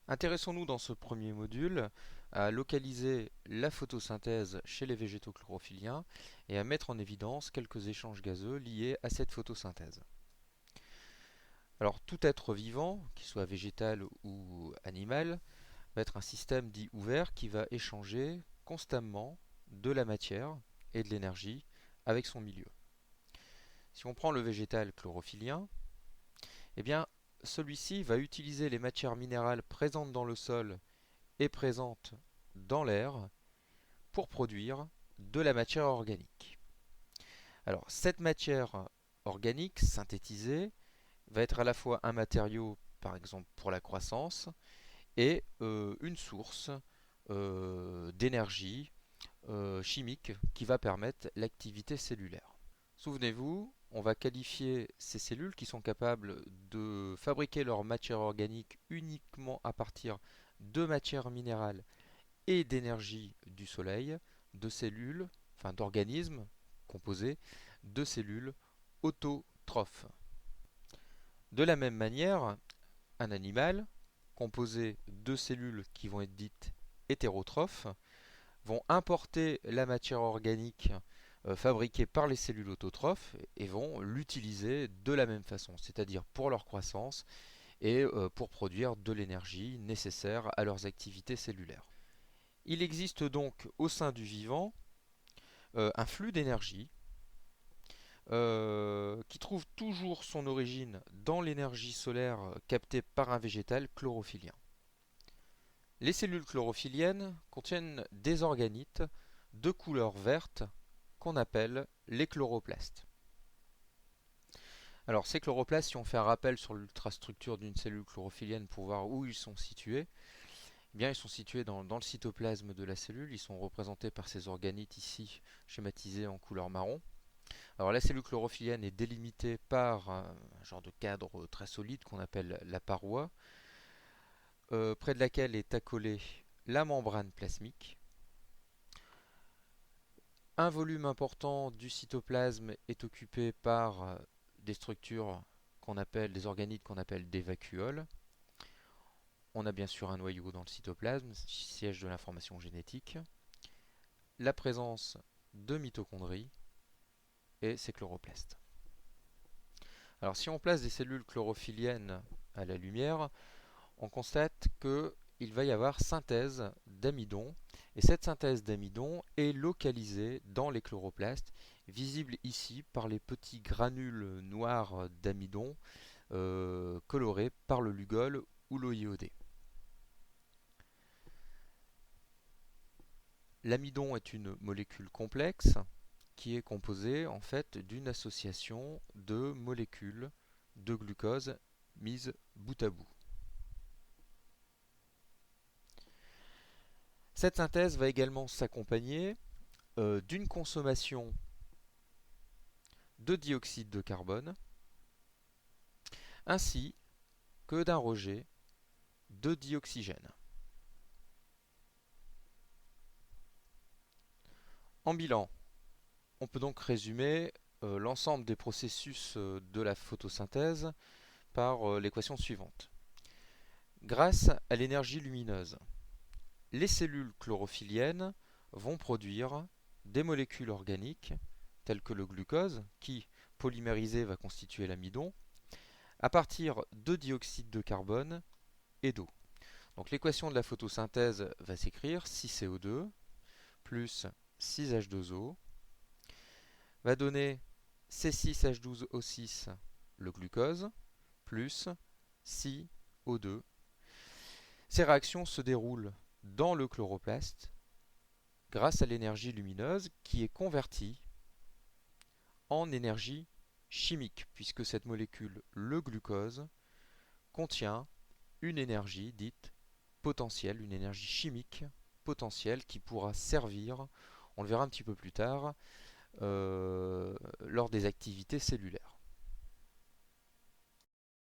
Intéressons-nous dans ce premier module à localiser la photosynthèse chez les végétaux chlorophylliens et à mettre en évidence quelques échanges gazeux liés à cette photosynthèse. Alors tout être vivant, qu'il soit végétal ou animal, va être un système dit ouvert qui va échanger constamment de la matière et de l'énergie avec son milieu. Si on prend le végétal chlorophylien, eh bien celui-ci va utiliser les matières minérales présentes dans le sol et présentes dans l'air pour produire de la matière organique. Alors cette matière organique synthétisée va être à la fois un matériau, par exemple pour la croissance, et une source d'énergie chimique qui va permettre l'activité cellulaire. Souvenez-vous, on va qualifier ces cellules qui sont capables de fabriquer leur matière organique uniquement à partir de matières minérales et d'énergie du soleil, de cellules, enfin d'organismes composés de cellules autotrophes. De la même manière, un animal composé de cellules qui vont être dites hétérotrophes vont importer la matière organique fabriquée par les cellules autotrophes et vont l'utiliser de la même façon, c'est-à-dire pour leur croissance et pour produire de l'énergie nécessaire à leurs activités cellulaires. Il existe donc au sein du vivant un flux d'énergie qui trouve toujours son origine dans l'énergie solaire captée par un végétal chlorophylien. Les cellules chlorophylliennes contiennent des organites de couleur verte qu'on appelle les chloroplastes. Alors ces chloroplastes, si on fait un rappel sur l'ultrastructure d'une cellule chlorophyllienne pour voir où ils sont situés, eh bien, ils sont situés dans le cytoplasme de la cellule, ils sont représentés par ces organites ici schématisés en couleur marron. Alors la cellule chlorophyllienne est délimitée par un genre de cadre très solide qu'on appelle la paroi, près de laquelle est accolée la membrane plasmique. Un volume important du cytoplasme est occupé par des structures qu'on appelle, des organites qu'on appelle des vacuoles. On a bien sûr un noyau dans le cytoplasme, siège de l'information génétique, la présence de mitochondries et ces chloroplastes. Alors si on place des cellules chlorophylliennes à la lumière, on constate qu'il va y avoir synthèse d'amidon, et cette synthèse d'amidon est localisée dans les chloroplastes, visible ici par les petits granules noirs d'amidon colorés par le Lugol ou l'eau iodée. L'amidon est une molécule complexe qui est composée en fait d'une association de molécules de glucose mises bout à bout. Cette synthèse va également s'accompagner d'une consommation de dioxyde de carbone ainsi que d'un rejet de dioxygène. En bilan, on peut donc résumer l'ensemble des processus de la photosynthèse par l'équation suivante. Grâce à l'énergie lumineuse, les cellules chlorophylliennes vont produire des molécules organiques telles que le glucose qui, polymérisé, va constituer l'amidon à partir de dioxyde de carbone et d'eau. Donc l'équation de la photosynthèse va s'écrire 6CO2 plus 6H2O va donner C6H12O6, le glucose, plus 6O2. Ces réactions se déroulent dans le chloroplaste grâce à l'énergie lumineuse qui est convertie en énergie chimique, puisque cette molécule, le glucose, contient une énergie dite potentielle, une énergie chimique potentielle qui pourra servir, on le verra un petit peu plus tard, lors des activités cellulaires.